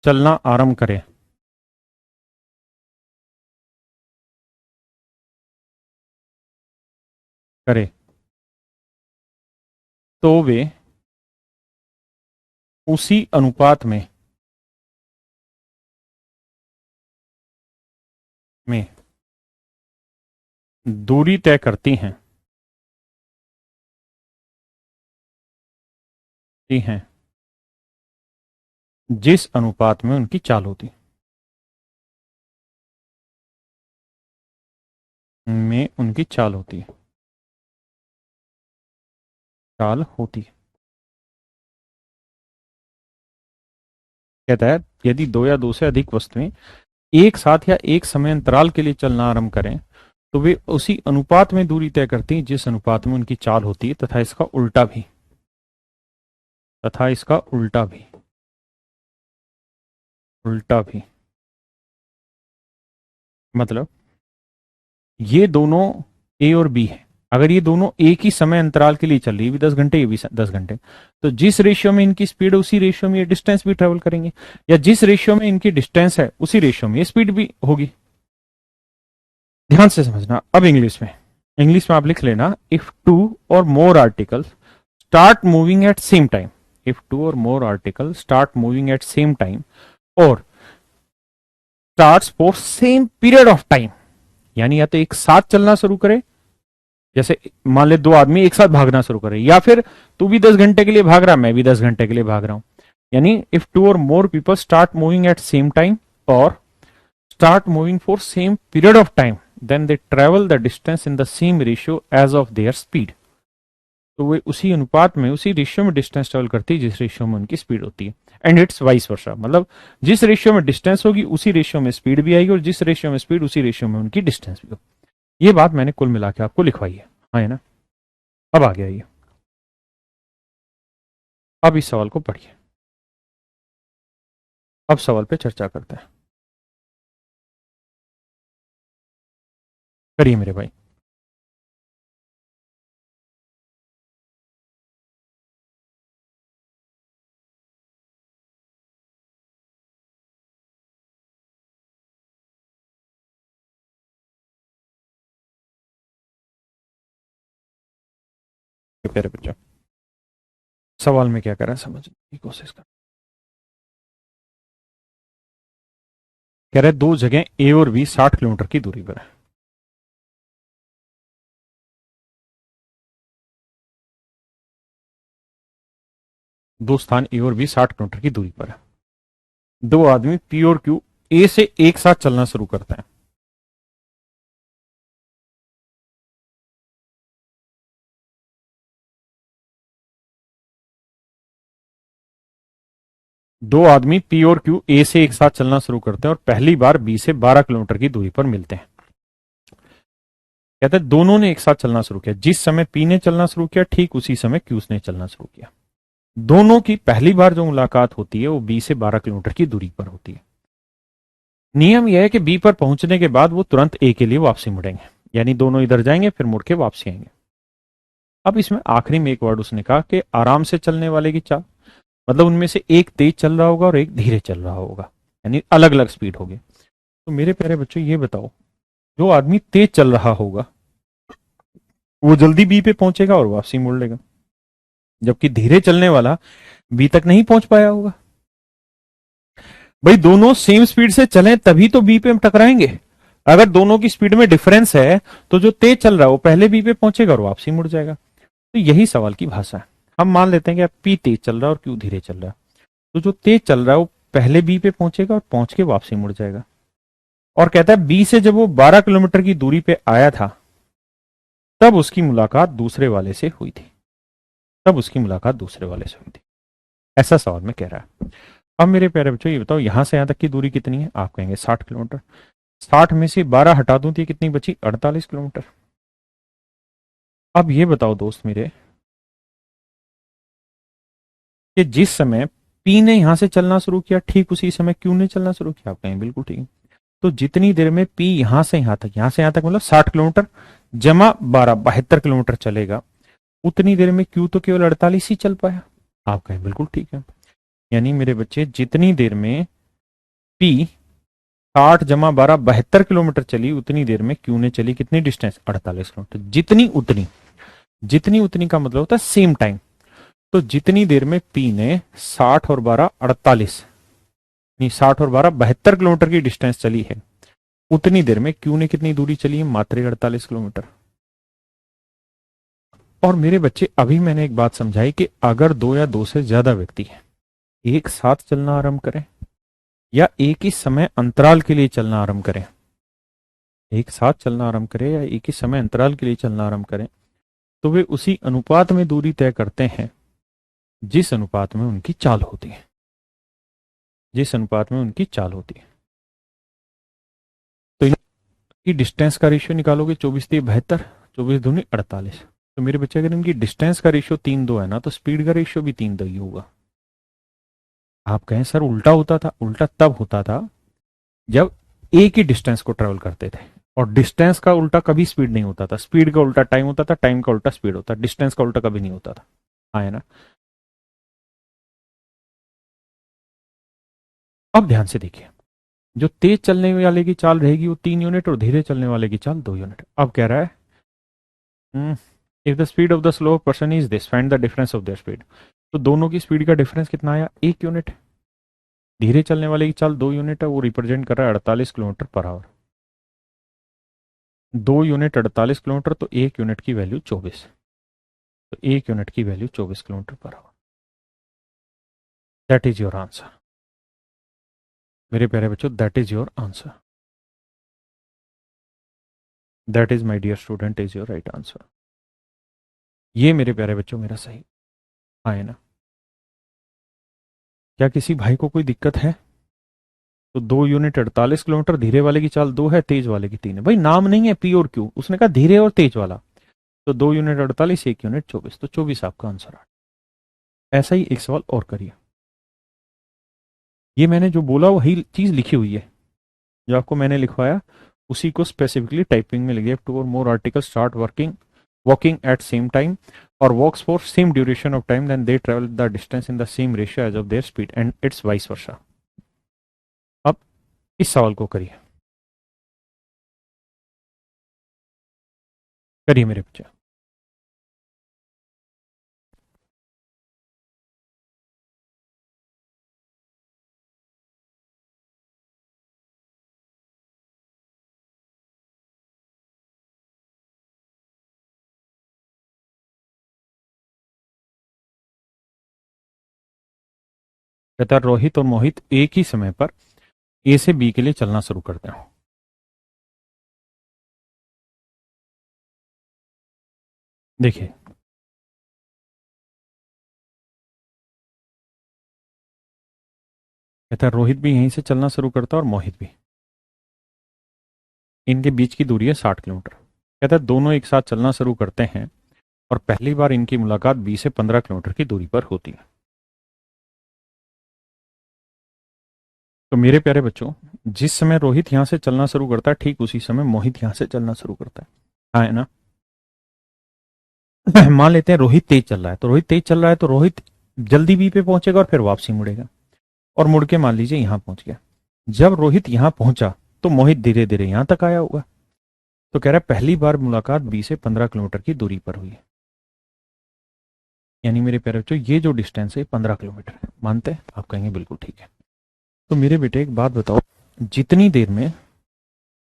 चलना आरंभ करें करें तो वे उसी अनुपात में दूरी तय करती हैं जिस अनुपात में उनकी चाल होती। उनकी चाल होती है, चाल होती है। कहता है यदि दो या दो से अधिक वस्तुएं एक साथ या एक समय अंतराल के लिए चलना आरंभ करें तो वे उसी अनुपात में दूरी तय करती हैं जिस अनुपात में उनकी चाल होती है, तथा इसका उल्टा भी, तथा इसका उल्टा भी, उल्टा भी। मतलब ये दोनों ए और बी है, अगर ये दोनों एक ही समय अंतराल के लिए चल रही है, भी 10 घंटे ये भी 10 घंटे, तो जिस रेशियो में इनकी स्पीड है उसी रेशियो में ये डिस्टेंस भी ट्रेवल करेंगे, या जिस रेशियो में इनकी डिस्टेंस है उसी रेशियो में ये स्पीड भी होगी। ध्यान से समझना। अब इंग्लिश में, इंग्लिश में आप लिख लेना, if two or more article start moving at same time, if two or more article start moving at same time और starts for same period of time, यानी या तो एक साथ चलना शुरू करे, जैसे मान ले दो आदमी एक साथ भागना शुरू करे, या फिर तू भी 10 घंटे के लिए भाग रहा, मैं भी 10 घंटे के लिए भाग रहा हूं, यानी if two or more people start moving at same time और start moving for same period of time, then they travel the distance in the same ratio as of their speed. तो वे उसी अनुपात में, उसी रेशियो में डिस्टेंस ट्रेवल करती है जिस रेशियो में उनकी स्पीड होती है। एंड इट्स वाइस वर्सा, मतलब जिस रेशियो में डिस्टेंस होगी उसी रेशियो में स्पीड भी आएगी, और जिस रेशियो में स्पीड उसी रेशियो में उनकी डिस्टेंस भी होगी। ये बात मैंने कुल मिला के आपको लिखवाई है, हाँ है ना। अब आ गया ये, अब इस सवाल को पढ़िए, अब सवाल पे चर्चा करते हैं। करिए मेरे भाई। प्यारे बच्चों, सवाल में क्या करा समझने की कोशिश कर। कह रहे दो जगह ए और बी 60 किलोमीटर की दूरी पर है। दो स्थान ए और बी 60 किलोमीटर की दूरी पर है। दो आदमी पी और क्यू ए से एक साथ चलना शुरू करते हैं। दो आदमी पी और क्यू ए से एक साथ चलना शुरू करते हैं और पहली बार बी से 12 किलोमीटर की दूरी पर मिलते हैं। कहते हैं दोनों ने एक साथ चलना शुरू किया, जिस समय पी ने चलना शुरू किया ठीक उसी समय क्यू ने चलना शुरू किया। दोनों की पहली बार जो मुलाकात होती है वो बी से 12 किलोमीटर की दूरी पर होती है। नियम यह है कि बी पर पहुंचने के बाद वो तुरंत ए के लिए वापसी मुड़ेंगे, यानी दोनों इधर जाएंगे फिर मुड़ के वापसी आएंगे। अब इसमें आखिरी में एक वर्ड उसने कहा कि आराम से चलने वाले की चाल, मतलब उनमें से एक तेज चल रहा होगा और एक धीरे चल रहा होगा, यानी अलग अलग स्पीड होगी। तो मेरे प्यारे बच्चों ये बताओ, जो आदमी तेज चल रहा होगा वो जल्दी बी पे पहुंचेगा और वापसी मोड़ लेगा, जबकि धीरे चलने वाला बी तक नहीं पहुंच पाया होगा। भाई दोनों सेम स्पीड से चलें तभी तो बी पे हम टकराएंगे। अगर दोनों की स्पीड में डिफरेंस है तो जो तेज चल रहा है वो पहले बी पे पहुंचेगा और वापसी मुड़ जाएगा। तो यही सवाल की भाषा है। हम मान लेते हैं कि पी तेज चल रहा है और क्यू धीरे चल रहा है, तो जो तेज चल रहा है वो पहले बी पे पहुंचेगा और पहुंच के वापसी मुड़ जाएगा। और कहता है बी से जब वो 12 किलोमीटर की दूरी पे आया था तब उसकी मुलाकात दूसरे वाले से हुई थी, तब उसकी मुलाकात दूसरे वाले से हुई थी, ऐसा सवाल में कह रहा है। अब मेरे प्यारे बच्चों ये बताओ यहां से यहां तक की दूरी कितनी है? आप कहेंगे 60 किलोमीटर। 60 में से 12 हटा दूं तो ये कितनी बची? 48 किलोमीटर। अब ये बताओ दोस्त मेरे कि जिस समय पी ने यहां से चलना शुरू किया ठीक उसी समय क्यू ने चलना शुरू किया। आप कहेंगे बिल्कुल ठीक। तो जितनी देर में पी यहां से यहां तक, यहां से यहां तक मतलब 60 किलोमीटर जमा 12 72 किलोमीटर चलेगा, उतनी देर में क्यू तो केवल 48 ही चल पाया। आप कहें बिल्कुल ठीक है। यानी मेरे बच्चे जितनी देर में पी 60 जमा 12 72 किलोमीटर चली उतनी देर में क्यू ने चली कितनी डिस्टेंस? 48 किलोमीटर। जितनी उतनी, जितनी उतनी का मतलब होता है सेम टाइम। तो जितनी देर में पी ने 60 और 12 48, नहीं 60 और 12 72 किलोमीटर की डिस्टेंस चली है, उतनी देर में क्यू ने कितनी दूरी चली है? मात्र 48 किलोमीटर। और मेरे बच्चे अभी मैंने एक बात समझाई कि अगर दो या दो से ज्यादा व्यक्ति एक साथ चलना आरंभ करें या एक ही समय अंतराल के लिए चलना आरंभ करें, एक साथ चलना आरंभ करें या एक ही समय अंतराल के लिए चलना आरंभ करें, तो वे उसी अनुपात में दूरी तय करते हैं जिस अनुपात में उनकी चाल होती है, जिस अनुपात में उनकी चाल होती है। तो इनकी डिस्टेंस का रेशियो निकालोगे, 24×3 = 72, 24×2 = 48। तो मेरे बच्चे अगर इनकी डिस्टेंस का रेशियो 3:2 है ना, तो स्पीड का रेशियो भी 3:2 ही होगा। आप कहें सर उल्टा होता था, उल्टा तब होता था जब एक ही डिस्टेंस को ट्रेवल करते थे, और डिस्टेंस का उल्टा कभी स्पीड नहीं होता था। स्पीड का उल्टा टाइम होता था, टाइम का उल्टा स्पीड होता, डिस्टेंस का उल्टा कभी नहीं होता था। हाँ है ना। अब ध्यान से देखिए, जो तेज चलने वाले की चाल रहेगी वो 3 यूनिट, और धीरे चलने वाले की चाल 2 यूनिट। अब कह रहा है if the speed of the slow person is this, find the difference of their speed. तो दोनों की स्पीड का डिफरेंस कितना आया, 1 यूनिट। धीरे चलने वाले की चाल 2 यूनिट है, वो रिप्रेजेंट कर रहा है 48 kilometre per our. 2 unit 48 kilometre, तो 1 यूनिट की वैल्यू 24। तो 1 यूनिट की value 24 kilometre per hour. That is your answer मेरे प्यारे बच्चों, that is your answer. That is my dear student is your right answer. ये मेरे प्यारे बच्चों मेरा सही हाँ है ना। क्या किसी भाई को कोई दिक्कत है? तो 2 यूनिट 48 किलोमीटर, धीरे वाले की चाल 2 है, तेज वाले की 3 है। भाई नाम नहीं है पी और क्यू, उसने कहा धीरे और तेज वाला। तो 2 यूनिट 48, 1 यूनिट 24, तो 24 आपका आंसर आ। ऐसा ही एक सवाल और करिए। ये मैंने जो बोला वही चीज लिखी हुई है, जो आपको मैंने लिखवाया उसी को स्पेसिफिकली टाइपिंग में लिखिए। 2 or more article start working walking at same time or walks for same duration of time, then they travel the distance in the same ratio as of their speed and it's vice versa। अब इस सवाल को करिए, करिए मेरे बच्चे। कहता है रोहित और मोहित एक ही समय पर ए से बी के लिए चलना शुरू करते हैं। देखिए कहता है रोहित भी यहीं से चलना शुरू करता है और मोहित भी। इनके बीच की दूरी है 60 किलोमीटर। कहता है दोनों एक साथ चलना शुरू करते हैं और पहली बार इनकी मुलाकात 20 से 15 किलोमीटर की दूरी पर होती है। तो मेरे प्यारे बच्चों, जिस समय रोहित यहां से चलना शुरू करता है ठीक उसी समय मोहित यहां से चलना शुरू करता है। हाँ है ना। मान लेते हैं रोहित तेज चल रहा है, तो रोहित तेज चल रहा है तो रोहित जल्दी बी पे पहुंचेगा और फिर वापसी मुड़ेगा, और मुड़ के मान लीजिए यहां पहुंच गया। जब रोहित यहां पहुंचा तो मोहित धीरे धीरे यहां तक आया होगा। तो कह रहा है पहली बार मुलाकात 20 से 15 किलोमीटर की दूरी पर हुई है। यानी मेरे प्यारे बच्चों ये जो डिस्टेंस है 15 किलोमीटर है। मानते हैं? आप कहेंगे बिल्कुल ठीक है। तो मेरे बेटे एक बात बताओ, जितनी देर में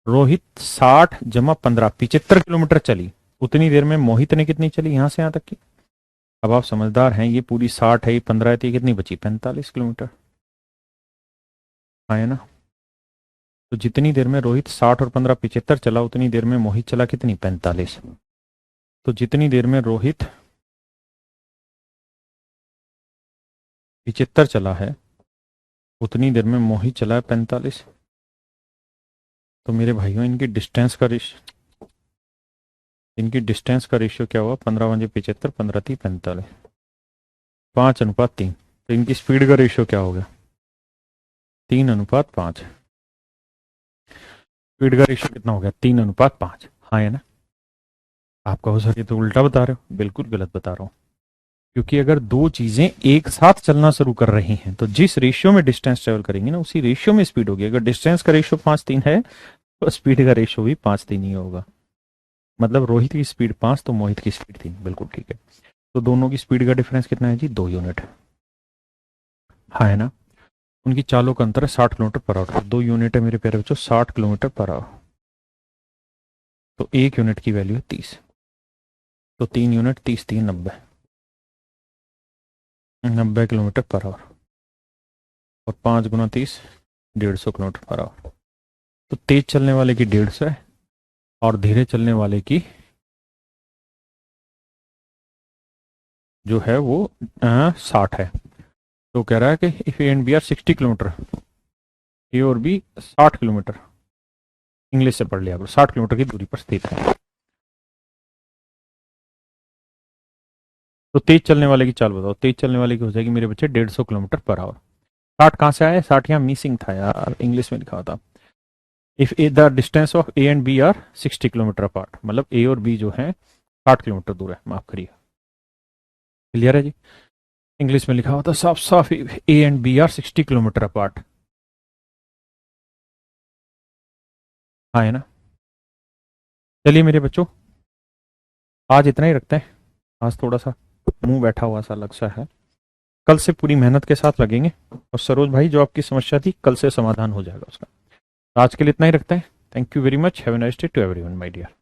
रोहित 60 + 15 75 किलोमीटर चली, उतनी देर में मोहित ने कितनी चली यहां से यहां तक की? अब आप समझदार हैं, ये पूरी 60 है, 15 है, तो ये कितनी बची? 45 किलोमीटर। हाँ है ना। तो जितनी देर में रोहित 60 और 15 75 चला, उतनी देर में मोहित चला कितनी? 45। तो जितनी देर में रोहित 75 चला है, उतनी देर में मोहित चला है 45। तो मेरे भाइयों इनकी डिस्टेंस का रेशियो क्या हुआ? 15×75, 15×3 = 45, 5:3। तो इनकी स्पीड का रेशियो क्या हो गया? 3:5। स्पीड का रेशियो कितना हो गया? 3:5। हाँ है ना। आप कहो सर ये तो उल्टा बता रहे हो। बिल्कुल गलत बता रहा हूं, क्योंकि अगर दो चीजें एक साथ चलना शुरू कर रही हैं तो जिस रेशियो में डिस्टेंस ट्रेवल करेंगे ना, उसी रेशियो में स्पीड होगी। अगर डिस्टेंस का रेशियो 5:3 है तो स्पीड का रेशियो भी 5:3 ही होगा। मतलब रोहित की स्पीड 5 तो मोहित की स्पीड 3। बिल्कुल ठीक है। तो दोनों की स्पीड का डिफरेंस कितना है जी? 2 यूनिट। हाँ है ना। उनकी चालों का अंतर है 60 किलोमीटर पर आवर। 2 यूनिट है मेरे प्यारे बच्चों 60 किलोमीटर पर आवर। तो 1 यूनिट की वैल्यू है 30। तो 3 यूनिट 30 3 90, 90 किलोमीटर पर आवर। और 5 × 30 150 किलोमीटर पर आवर। तो तेज चलने वाले की 150 है और धीरे चलने वाले की जो है वो 60 है। तो कह रहा है कि if A and B are 60 kilometre, A और बी 60 किलोमीटर, इंग्लिश से पढ़ लिया करो, 60 किलोमीटर की दूरी पर स्थित है। तो तेज चलने वाले की चाल बताओ। तेज चलने वाले की हो जाएगी मेरे बच्चे 150 किलोमीटर पर आवर। 60 कहाँ से आया? 60 यहाँ मिसिंग था यार, इंग्लिश में लिखा था। If A the distance of A and B are 60 kilometre apart, मतलब ए और बी जो है 60 किलोमीटर दूर है, माफ करिए। क्लियर है जी? इंग्लिश में लिखा हुआ था साफ साफ, A and B are 60 kilometre apart. हाँ है ना? चलिए मेरे बच्चों, आज इतना ही रखते हैं। आज थोड़ा सा मुंह बैठा हुआ सा लग सा है, कल से पूरी मेहनत के साथ लगेंगे। और सरोज भाई, जो आपकी समस्या थी कल से समाधान हो जाएगा उसका। आज के लिए इतना ही रखते हैं। Thank you very much. Have a nice day to everyone my dear.